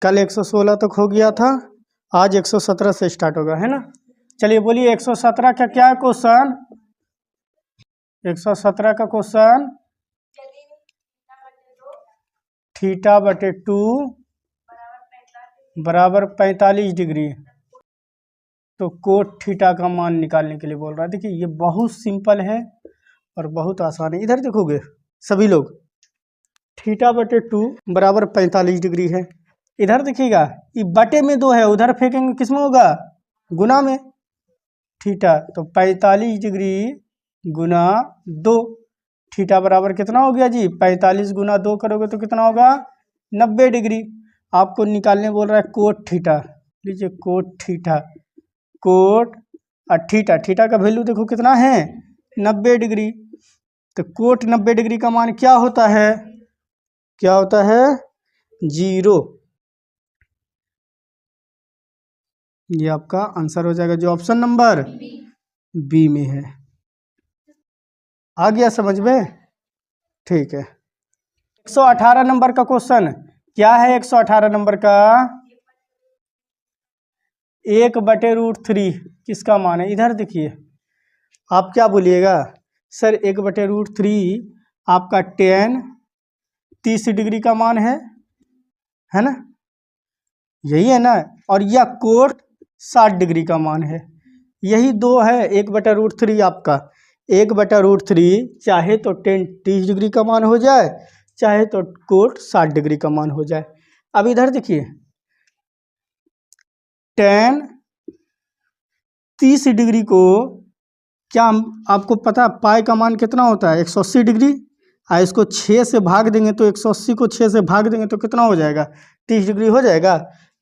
कल 116 तक हो गया था, आज 117 से स्टार्ट होगा, है ना। चलिए बोलिए 117 का क्या क्वेश्चन, 117 का क्वेश्चन, थीटा बटे 2 बराबर 45 डिग्री, तो कोट थीटा का मान निकालने के लिए बोल रहा है। देखिए ये बहुत सिंपल है और बहुत आसान है। इधर देखोगे सभी लोग, थीटा बटे 2 बराबर 45 डिग्री है। इधर देखिएगा ये बटे में 2 है, उधर फेंकेंगे किस में होगा, गुना में, थीटा, तो 45 डिग्री गुना 2, थीटा बराबर कितना हो गया जी, 45 गुना 2 करोगे तो कितना होगा, 90 डिग्री। आपको निकालने बोल रहा है कोट थीटा, लीजिए कोट थीटा, कोट और थीटा, थीटा का वैल्यू देखो कितना है, 90 डिग्री। तो कोट 90 डिग्री का मान क्या होता है, क्या होता है, 0। ये आपका आंसर हो जाएगा जो ऑप्शन नंबर बी में है। आ गया समझ में, ठीक है। 118 नंबर का क्वेश्चन क्या है, 118 नंबर का 1/√3 किसका मान है। इधर देखिए आप क्या बोलिएगा, सर 1/√3 आपका tan 30 डिग्री का मान है ना, यही है ना, और यह कोट 60 डिग्री का मान है, यही दो है। 1/√3 आपका 1/√3 चाहे तो tan 30 डिग्री का मान हो जाए, चाहे तो कोट 60 डिग्री का मान हो जाए। अब इधर देखिए tan 30 डिग्री को क्या आपको पता पाई का मान कितना होता है, 180 डिग्री। इसको 6 से भाग देंगे तो 180 को 6 से भाग देंगे तो कितना हो जाएगा, 30 डिग्री हो जाएगा।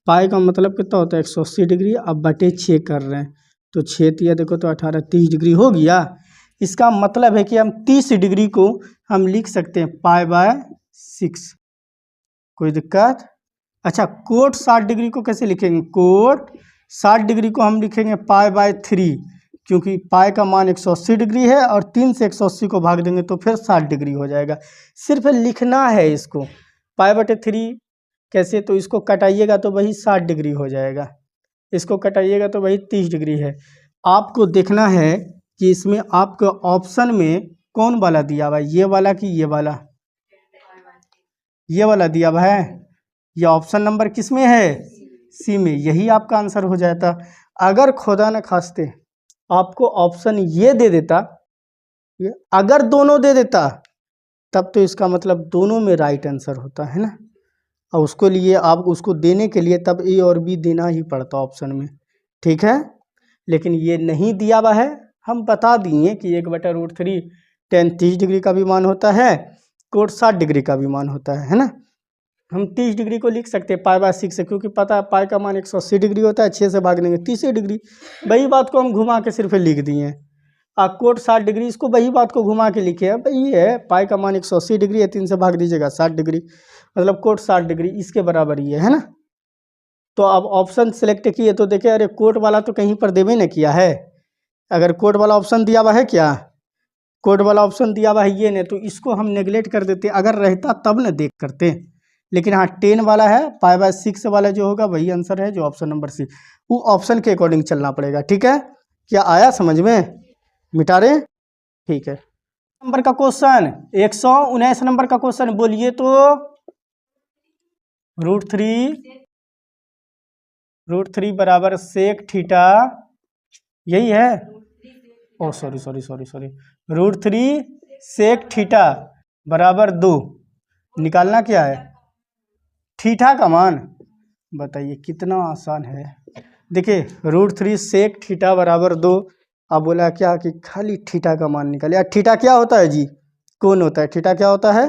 पाई का मतलब कितना होता है, 180 डिग्री। अब बटे 6 कर रहे हैं तो 6 तिया देखो तो 18, 30 डिग्री हो गया। इसका मतलब है कि हम 30 डिग्री को हम लिख सकते हैं π/6, कोई दिक्कत। अच्छा कोट 60 डिग्री को कैसे लिखेंगे, कोट 60 डिग्री को हम लिखेंगे π/3, क्योंकि पाई का मान 180 डिग्री है और 3 से 180 को भाग देंगे तो फिर 60 डिग्री हो जाएगा। सिर्फ लिखना है इसको π/3 कैसे, तो इसको कटाइएगा तो वही 60 डिग्री हो जाएगा, इसको कटाइएगा तो वही 30 डिग्री है। आपको देखना है कि इसमें आपको ऑप्शन में कौन वाला दिया हुआ है, ये वाला कि ये वाला, ये वाला दिया हुआ है। ये ऑप्शन नंबर किस में है, सी में, यही आपका आंसर हो जाता। अगर खुदा न खास्ते आपको ऑप्शन ये दे देता, ये अगर दोनों दे देता तब तो इसका मतलब दोनों में राइट आंसर होता है ना, और उसको लिए आप उसको देने के लिए तब ए और बी देना ही पड़ता ऑप्शन में, ठीक है। लेकिन ये नहीं दिया हुआ है, हम बता दिए कि 1/√3 tan 30 डिग्री का भी मान होता है, कोट 60 डिग्री का भी मान होता है ना। हम 30 डिग्री को लिख सकते हैं π/6 से, क्योंकि पता है पाई का मान 180 डिग्री होता है, 6 से भाग देंगे 30 डिग्री, वही बात को हम घुमा के सिर्फ लिख दिए हैं। कोट 60 डिग्री, इसको वही बात को घुमा के लिखे हैं, भाई ये है पाई का मान 180 डिग्री है, 3 से भाग दीजिएगा 60 डिग्री, मतलब कोट 60 डिग्री इसके बराबर ये है ना। तो अब ऑप्शन सेलेक्ट किए तो देखे अरे कोट वाला तो कहीं पर देवे न किया है, अगर कोट वाला ऑप्शन दिया हुआ है, क्या कोट वाला ऑप्शन दिया हुआ है ये ने, तो इसको हम नेगलेक्ट कर देते, अगर रहता तब न देख करते। लेकिन हाँ 10 वाला है, π/6 वाला जो होगा वही आंसर है जो ऑप्शन नंबर सी, वो ऑप्शन के अकॉर्डिंग चलना पड़ेगा, ठीक है। क्या आया समझ में, मिटा रहे, ठीक है। नंबर का क्वेश्चन 119 नंबर का क्वेश्चन बोलिए तो, √3 बराबर सेक थीटा, यही है, ओ सॉरी √3 सेक थीटा बराबर 2, निकालना क्या है, थीटा का मान। बताइए कितना आसान है। देखिए √3 सेक थीटा बराबर 2, अब बोला क्या कि खाली थीटा का मान निकालिए। थीटा क्या होता है जी, कोण होता है, थीटा क्या होता है,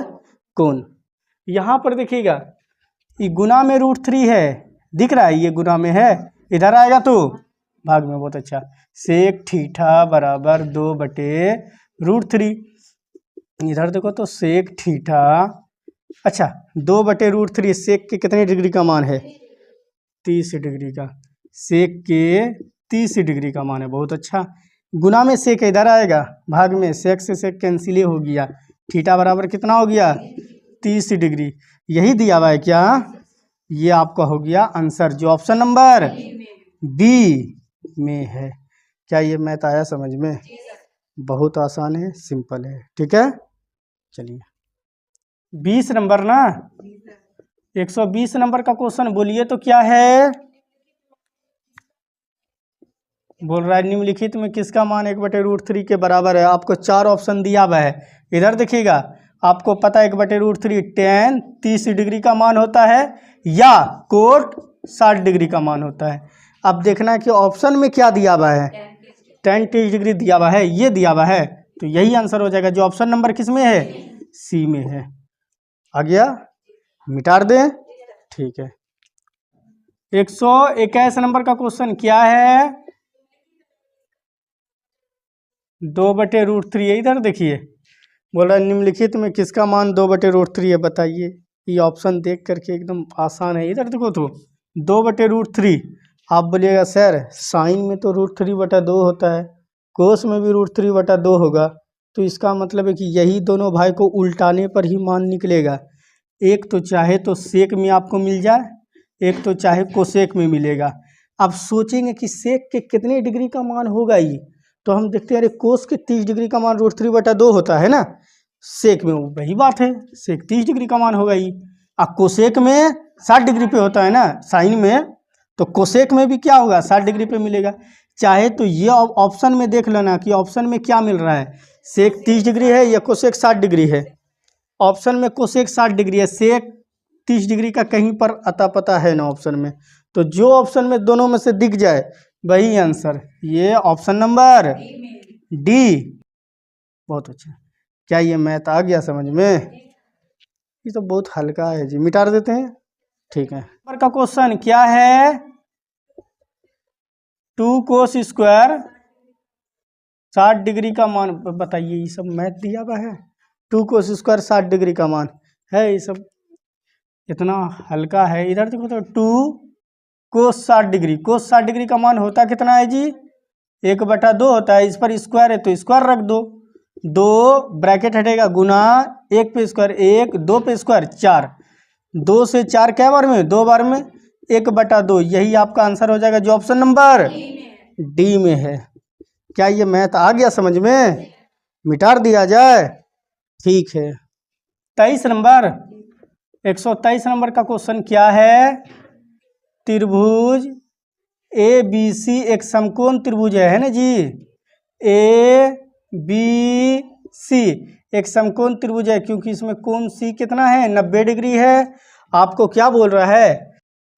कोण। यहाँ पर देखिएगा ये गुना में √3 है, दिख रहा है ये गुना में है, इधर आएगा तो भाग में, बहुत अच्छा। सेक थीटा बराबर 2/√3, इधर देखो तो सेक थीटा, अच्छा 2/√3, सेक के कितने डिग्री का मान है, 30 डिग्री का, सेक के 30 डिग्री का मान है, बहुत अच्छा। गुना में सेक इधर आएगा, भाग में सेक से सेक कैंसिल हो गया, थीटा बराबर कितना हो गया, 30 डिग्री, यही दिया हुआ है क्या, ये आपका हो गया आंसर जो ऑप्शन नंबर बी में है। क्या ये मैथ आया समझ में? बहुत आसान है, सिंपल है। ठीक है, चलिए 20 नंबर ना, 120 नंबर का क्वेश्चन बोलिए तो क्या है? बोल रहा है निम्नलिखित में किसका मान 1/√3 के बराबर है। आपको 4 ऑप्शन दिया हुआ है, इधर देखिएगा। आपको पता है 1/√3 tan 30 डिग्री का मान होता है या कोट 60 डिग्री का मान होता है। अब देखना है कि ऑप्शन में क्या दिया हुआ है। tan 30 डिग्री दिया हुआ है, ये दिया हुआ है, तो यही आंसर हो जाएगा जो ऑप्शन नंबर किस में है? सी में है। आ गया, मिटा दें। ठीक है, 121 नंबर का क्वेश्चन क्या है? 2/√3 है। इधर देखिए, बोल रहा है निम्नलिखित में किसका मान 2/√3 है, बताइए। ये ऑप्शन देख करके एकदम आसान है। इधर देखो तो 2/√3। आप बोलिएगा सर साइन में तो √3/2 होता है, कोस में भी √3/2 होगा, तो इसका मतलब है कि यही दोनों भाई को उल्टाने पर ही मान निकलेगा। एक तो चाहे तो सेक में आपको मिल जाए, एक तो चाहे कोसेक में मिलेगा। आप सोचेंगे कि सेक के कितने डिग्री का मान होगा ये, तो हम देखते हैं अरे कोस के 30 डिग्री का मान √3/2 होता है ना, सेक में वही बात है, सेक 30 डिग्री का मान होगा ही। अब कोसेक में 60 डिग्री पे होता है ना साइन में, तो कोसेक में भी क्या होगा 60 डिग्री पे मिलेगा। चाहे तो ये ऑप्शन में देख लेना कि ऑप्शन में क्या मिल रहा है, सेक 30 डिग्री है या कोसेक 60 डिग्री है। ऑप्शन में कोसेक 60 डिग्री है, सेक 30 डिग्री का कहीं पर अता पता है ना ऑप्शन में, तो जो ऑप्शन में दोनों में से दिख जाए वही आंसर। ये ऑप्शन नंबर डी। बहुत अच्छा, क्या ये मैथ आ गया समझ में? ये तो बहुत हल्का है जी, मिटा देते हैं। ठीक है, नंबर का क्वेश्चन क्या है? 2 cos स्क्वायर 60 डिग्री का मान बताइए। ये सब मैथ दिया हुआ है, 2 cos स्क्वायर 60 डिग्री का मान है, ये सब इतना हल्का है। इधर देखो तो 2 cos 60 डिग्री, cos 60 डिग्री का मान होता कितना है जी? 1/2 होता है। इस पर स्क्वायर है तो स्क्वायर रख दो, 2 ब्रैकेट हटेगा गुना 1 पे स्क्वायर 1, 2 पे स्क्वायर 4, 2 से 4 क्या बार में? 2 बार में, 1/2। यही आपका आंसर हो जाएगा जो ऑप्शन नंबर डी में है। क्या ये मैथ आ गया समझ में? मिटा दिया जाए। ठीक है, 23 नंबर, 123 नंबर का क्वेश्चन क्या है? त्रिभुज ए बी सी एक समकोण त्रिभुज है ना जी। ए बी सी एक समकोण त्रिभुज है, क्योंकि इसमें कोण सी कितना है? 90 डिग्री है। आपको क्या बोल रहा है?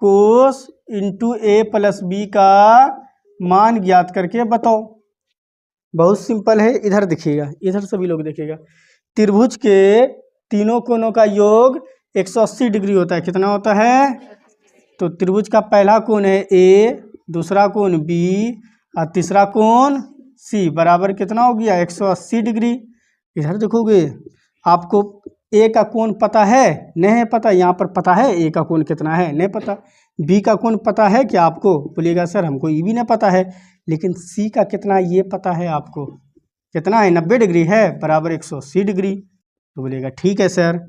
कोस इंटू ए प्लस बी का मान ज्ञात करके बताओ। बहुत सिंपल है, इधर देखिएगा, इधर सभी लोग देखिएगा। त्रिभुज के तीनों कोणों का योग 180 डिग्री होता है। कितना होता है? तो त्रिभुज का पहला कोण है ए, दूसरा कोण बी और तीसरा कोण सी, बराबर कितना हो गया? 180 डिग्री। इधर देखोगे, आपको ए का कोण पता है? नहीं है पता। यहाँ पर पता है ए का कोण कितना है? नहीं पता। बी का कोण पता है क्या आपको? बोलिएगा सर हमको ये भी नहीं पता है, लेकिन सी का कितना ये पता है आपको। कितना है? 90 डिग्री है, बराबर 180 डिग्री। तो बोलिएगा ठीक है सर,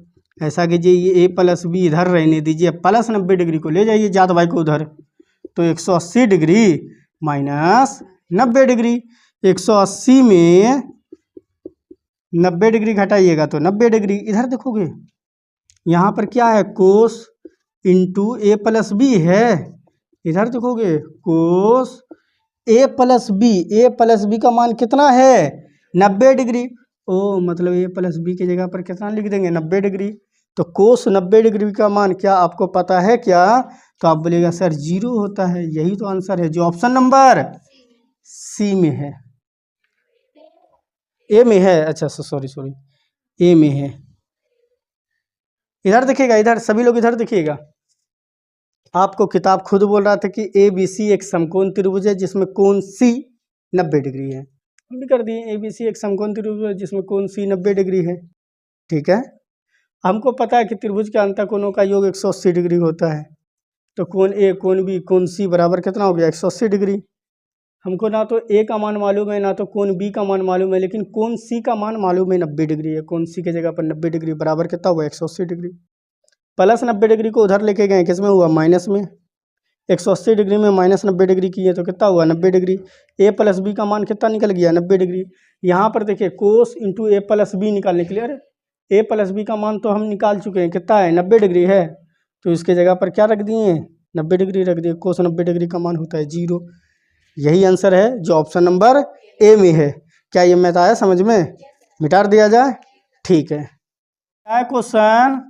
ऐसा कीजिए ये ए प्लस बी इधर रहने दीजिए, प्लस 90 डिग्री को ले जाइए जात भाई को उधर, तो 180 डिग्री माइनस 90 डिग्री। 180 में 90 डिग्री घटाइएगा तो 90 डिग्री। इधर देखोगे यहाँ पर क्या है? कोस इंटू ए प्लस बी है। इधर देखोगे कोस ए प्लस बी, ए प्लस बी का मान कितना है? 90 डिग्री। ओ मतलब ए प्लस बी की जगह पर कितना लिख देंगे? 90 डिग्री। तो कोस 90 डिग्री का मान क्या आपको पता है क्या? तो आप बोलिएगा सर 0 होता है। यही तो आंसर है जो ऑप्शन नंबर सी में है। ए में है, अच्छा सॉरी ए में है। इधर देखिएगा, इधर सभी लोग इधर देखिएगा। आपको किताब खुद बोल रहा था कि ए बी सी एक समकोण त्रिभुज है जिसमें कोण सी 90 डिग्री है। हम भी कर दिए ए बी सी एक समकोण त्रिभुज है जिसमें कोण सी 90 डिग्री है। ठीक है, हमको पता है कि त्रिभुज के अंतःकोणों का योग 180 डिग्री होता है, तो कोण ए कोण बी कोण सी बराबर कितना हो गया? 180 डिग्री। हमको ना तो ए का मान मालूम है ना तो कोण बी का मान मालूम है, लेकिन कोण सी का मान मालूम है 90 डिग्री है। कोण सी की जगह पर 90 डिग्री बराबर कितना हुआ? 180 डिग्री। प्लस 90 डिग्री को उधर लेके गए, किस में हुआ, माइनस में। 180 डिग्री में माइनस 90 डिग्री किए तो कितना हुआ, 90 डिग्री। ए प्लस बी का मान कितना निकल गया, 90 डिग्री। यहाँ पर देखिए कोस इंटू ए प्लस बी निकालने के लिए, अरे ए प्लस बी का मान तो हम निकाल चुके हैं, कितना है, 90 डिग्री है। तो इसके जगह पर क्या रख दिए, 90 डिग्री रख दिए। कोस 90 डिग्री का मान होता है 0। यही आंसर है जो ऑप्शन नंबर ए में है। क्या ये मैथ आया समझ में, मिटा दिया जाए, ठीक है। क्या क्वेश्चन,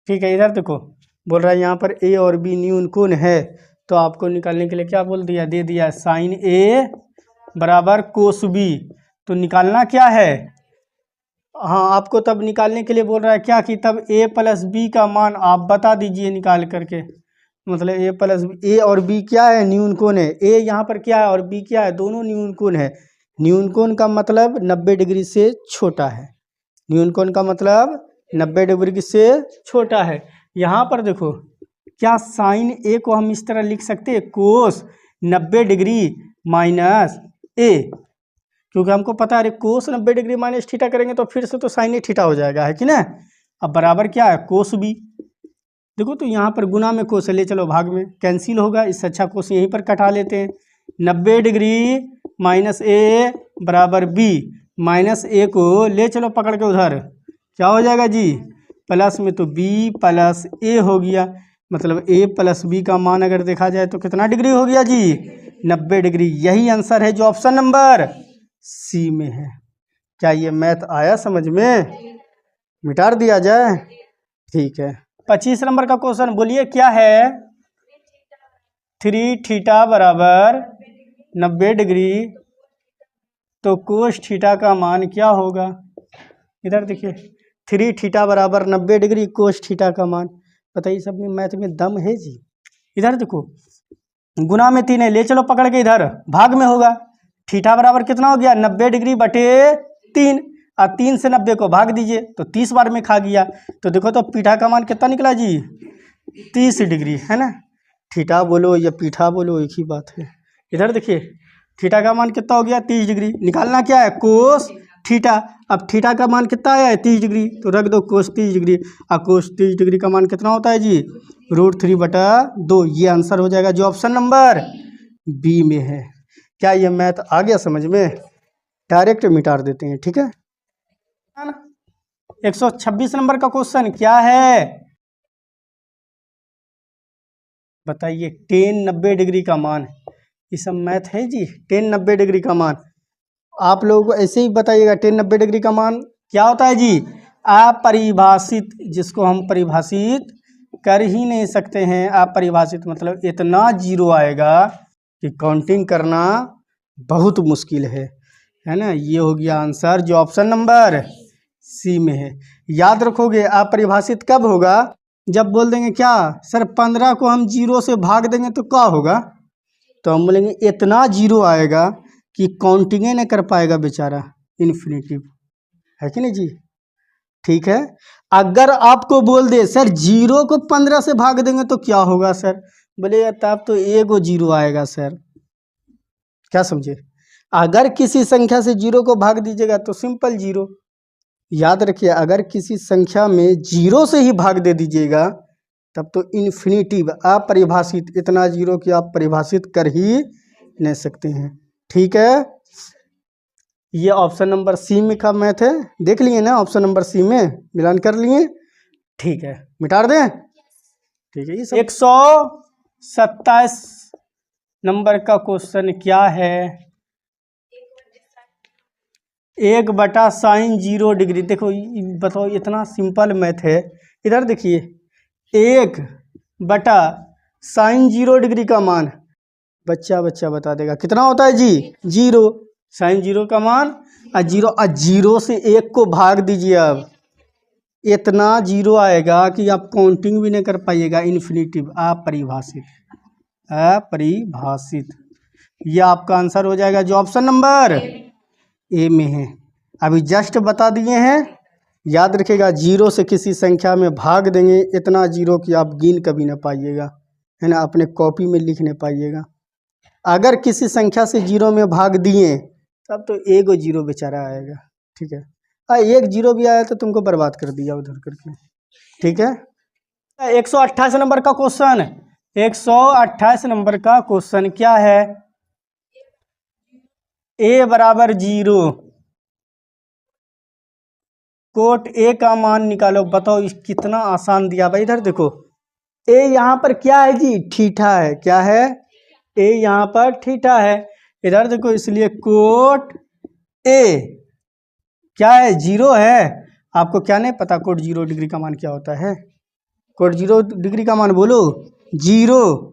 ठीक है, इधर देखो बोल रहा है यहाँ पर ए और बी न्यून कोण है, तो आपको निकालने के लिए क्या बोल दिया, दे दिया साइन ए बराबर कोस बी। तो निकालना क्या है, हाँ आपको तब निकालने के लिए बोल रहा है क्या कि तब ए प्लस बी का मान आप बता दीजिए निकाल करके। मतलब ए प्लस ए और बी क्या है, न्यून कोण है। ए यहाँ पर क्या है और बी क्या है, दोनों न्यून कोण है। न्यून कोण का मतलब 90 डिग्री से छोटा है। न्यून कोण का मतलब 90 डिग्री से छोटा है। यहाँ पर देखो क्या साइन ए को हम इस तरह लिख सकते हैं, कोस 90 डिग्री माइनस ए, क्योंकि हमको पता है अरे कोस 90 डिग्री माइनस थीटा करेंगे तो फिर से तो साइन ए थीटा हो जाएगा, है कि ना। अब बराबर क्या है, कोस बी। देखो तो यहाँ पर गुना में कोस है, ले चलो भाग में, कैंसिल होगा, इससे अच्छा कोस यहीं पर कटा लेते हैं। 90 डिग्री माइनस ए बराबर बी, माइनस ए को ले चलो पकड़ के उधर, क्या हो जाएगा जी, प्लस में तो बी प्लस ए हो गया। मतलब ए प्लस बी का मान अगर देखा जाए तो कितना डिग्री हो गया जी, 90 डिग्री। यही आंसर है जो ऑप्शन नंबर सी में है। क्या ये मैथ आया समझ में, मिटा दिया जाए, ठीक है। 25 नंबर का क्वेश्चन बोलिए क्या है, 3 थीटा बराबर 90 डिग्री, तो कोस थीटा का मान क्या होगा। इधर देखिए 3 थीटा बराबर 90 डिग्री, कोस थीटा का मान, बताइए सब में मैथ में दम है जी। इधर देखो गुना में 3 है, ले चलो पकड़ के इधर भाग में होगा। थीटा बराबर कितना हो गया, 90 डिग्री बटे 3, और 3 से 90 को भाग दीजिए तो 30 बार में खा गया। तो देखो तो पीठा का मान कितना निकला जी, 30 डिग्री, है ना। थीटा बोलो या पीठा बोलो एक ही बात है। इधर देखिए थीटा का मान कितना हो गया, 30 डिग्री। निकालना क्या है, कोस थीटा। अब थीटा का मान कितना आया है, 30 डिग्री, तो रख दो कोस 30 डिग्री। और कोस 30 डिग्री का मान कितना होता है जी, √3/2। ये आंसर हो जाएगा जो ऑप्शन नंबर बी में है। क्या ये मैथ आ गया समझ में, डायरेक्ट मिटा देते हैं, ठीक है। 126 नंबर का क्वेश्चन क्या है, बताइए। tan 90 डिग्री का मान, ये सब मैथ है जी। tan 90 डिग्री का मान आप लोगों को ऐसे ही बताइएगा। tan 90 डिग्री का मान क्या होता है जी, अपरिभाषित, जिसको हम परिभाषित कर ही नहीं सकते हैं। अपरिभाषित मतलब इतना जीरो आएगा कि काउंटिंग करना बहुत मुश्किल है ना। ये हो गया आंसर जो ऑप्शन नंबर सी में है। याद रखोगे अपरिभाषित कब होगा, जब बोल देंगे क्या सर 15 को हम 0 से भाग देंगे तो क्या होगा, तो हम बोलेंगे इतना जीरो आएगा कि काउंटिंग नहीं कर पाएगा बेचारा, इन्फिनिटिव, है कि नहीं जी, ठीक है। अगर आपको बोल दे सर 0 को 15 से भाग देंगे तो क्या होगा सर, बोले तब तो एगो जीरो आएगा सर, क्या समझे। अगर किसी संख्या से 0 को भाग दीजिएगा तो सिंपल 0। याद रखिए अगर किसी संख्या में 0 से ही भाग दे दीजिएगा तब तो इन्फिनिटिव, अपरिभाषित, इतना जीरो कि आप परिभाषित कर ही नहीं सकते हैं, ठीक है। ये ऑप्शन नंबर सी में का मैथ है, देख लिए ना, ऑप्शन नंबर सी में मिलान कर लिए, ठीक है। मिटा दें, ठीक है। 127 नंबर का क्वेश्चन क्या है, 1/sin 0 डिग्री। देखो बताओ इतना सिंपल मैथ है। इधर देखिए 1/sin 0 डिग्री का मान बच्चा बता देगा कितना होता है जी, 0। sin 0 का मान और 0 से 1 को भाग दीजिए, अब इतना जीरो आएगा कि आप काउंटिंग भी नहीं कर पाइएगा, इन्फिनिटिव, अपरिभाषित। ये आपका आंसर हो जाएगा जो ऑप्शन नंबर ए में है। अभी जस्ट बता दिए हैं, याद रखिएगा 0 से किसी संख्या में भाग देंगे इतना जीरो कि आप गिन कभी ना पाइएगा, है ना, अपने कॉपी में लिख नहीं पाइएगा। अगर किसी संख्या से 0 में भाग दिए तब तो एक जीरो बेचारा आएगा। ठीक है, एक जीरो भी आया तो तुमको बर्बाद कर दिया उधर करके। ठीक है, 128 नंबर का क्वेश्चन, 128 नंबर का क्वेश्चन क्या है? ए बराबर 0, कोट ए का मान निकालो। बताओ कितना आसान दिया भाई। इधर देखो, ए यहाँ पर क्या है जी? थीटा है। क्या है? ए यहाँ पर थीटा है। इधर देखो, इसलिए कोट ए क्या है? 0 है। आपको क्या नहीं पता कोट 0 डिग्री का मान क्या होता है? कोट 0 डिग्री का मान बोलो। 0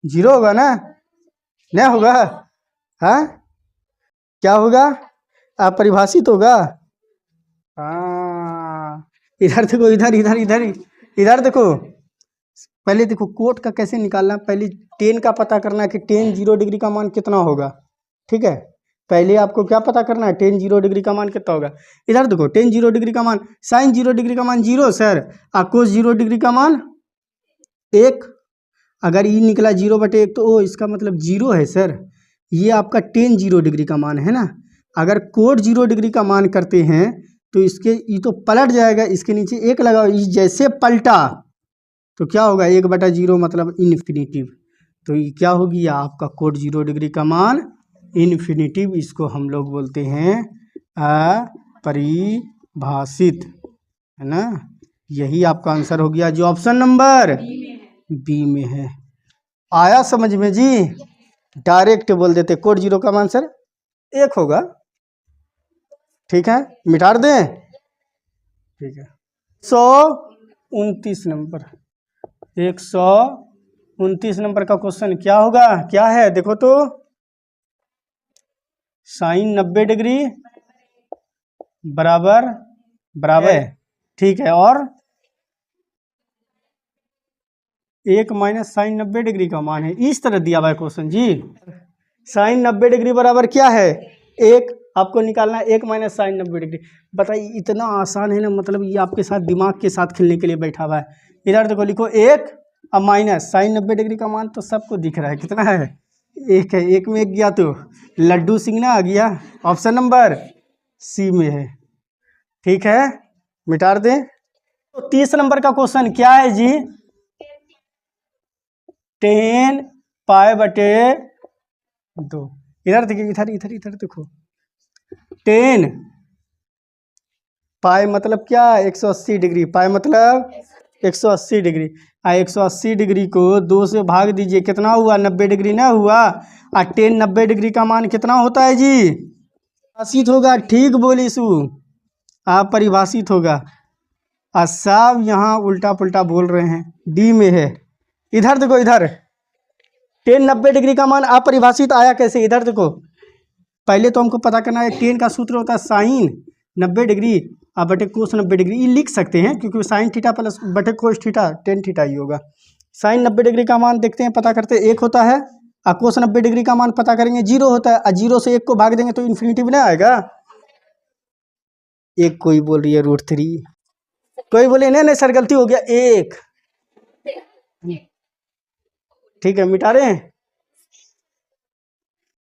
0 होगा ना? नहीं होगा? हाँ, क्या होगा? अपरिभाषित होगा। हाँ, इधर देखो, इधर इधर इधर इधर देखो। पहले देखो कोट का कैसे निकालना। पहले टेन का पता करना है कि टेन 0 डिग्री का मान कितना होगा। ठीक है, पहले आपको क्या पता करना है? टेन 0 डिग्री का मान कितना होगा। इधर देखो, टेन 0 डिग्री का मान, साइन 0 डिग्री का मान 0 सर, और कोस 0 डिग्री का मान 1। अगर ये निकला 0/1 तो ओ इसका मतलब 0 है सर। ये आपका टेन 0 डिग्री का मान है ना। अगर कोट 0 डिग्री का मान करते हैं तो इसके ये तो पलट जाएगा, इसके नीचे 1 लगाओ। ये जैसे पलटा तो क्या होगा? 1/0 मतलब इन्फिनिटिव। तो ये क्या होगी? आपका कोट 0 डिग्री का मान इन्फिनिटिव। इसको हम लोग बोलते हैं अपरिभाषित, है ना। यही आपका आंसर हो गया जो ऑप्शन नंबर बी में है। आया समझ में जी? डायरेक्ट बोल देते कोट 0 का मान सर 1 होगा। ठीक है, मिटा दें। ठीक है, 129 नंबर, 129 नंबर का क्वेश्चन क्या होगा? क्या है देखो तो, साइन 90 डिग्री बराबर बराबर है। ठीक है, और 1 माइनस साइन 90 डिग्री का मान है। इस तरह दिया हुआ है क्वेश्चन जी। साइन 90 डिग्री बराबर क्या है? 1। आपको निकालना है 1 माइनस साइन 90 डिग्री। बताइए, इतना आसान है ना। मतलब ये आपके साथ दिमाग के साथ खेलने के लिए बैठा हुआ है। इधर देखो, लिखो 1 अब माइनस साइन 90 डिग्री का मान तो सबको दिख रहा है कितना है? 1 है। 1 में 1 गया तो लड्डू सिंगना आ गया। ऑप्शन नंबर सी में है। ठीक है, मिटा दें। तो 30 नंबर का क्वेश्चन क्या है जी? 10 π/2। इधर देखिए, इधर इधर इधर देखो, 10 पाई मतलब क्या? 180 डिग्री। पाई मतलब 180 डिग्री। 180 डिग्री को 2 से भाग दीजिए, कितना हुआ? 90 डिग्री ना हुआ। और 10 90 डिग्री का मान कितना होता है जी? परिभाषित होगा। ठीक बोली सु, आप परिभाषित होगा। और सब यहाँ उल्टा पुल्टा बोल रहे हैं। डी में है। इधर देखो, इधर 10 90 डिग्री का मान अपरिभाषित आया कैसे? इधर देखो, पहले तो हमको पता करना है 10 का सूत्र होता है साइन 90 डिग्री और बटे कोस 90 डिग्री। ये लिख सकते हैं क्योंकि साइन थीटा प्लस बटे कोस थीटा 10 थीटा ही होगा। साइन 90 डिग्री का मान देखते हैं, पता करते हैं 1 होता है, और कोस 90 डिग्री का मान पता करेंगे 0 होता है। और 0 से 1 को भाग देंगे तो इन्फिनिटिव नहीं आएगा। एक कोई बोल रही है √3, कोई बोले नहीं नहीं सर गलती हो गया 1। ठीक है, मिटा रहे हैं।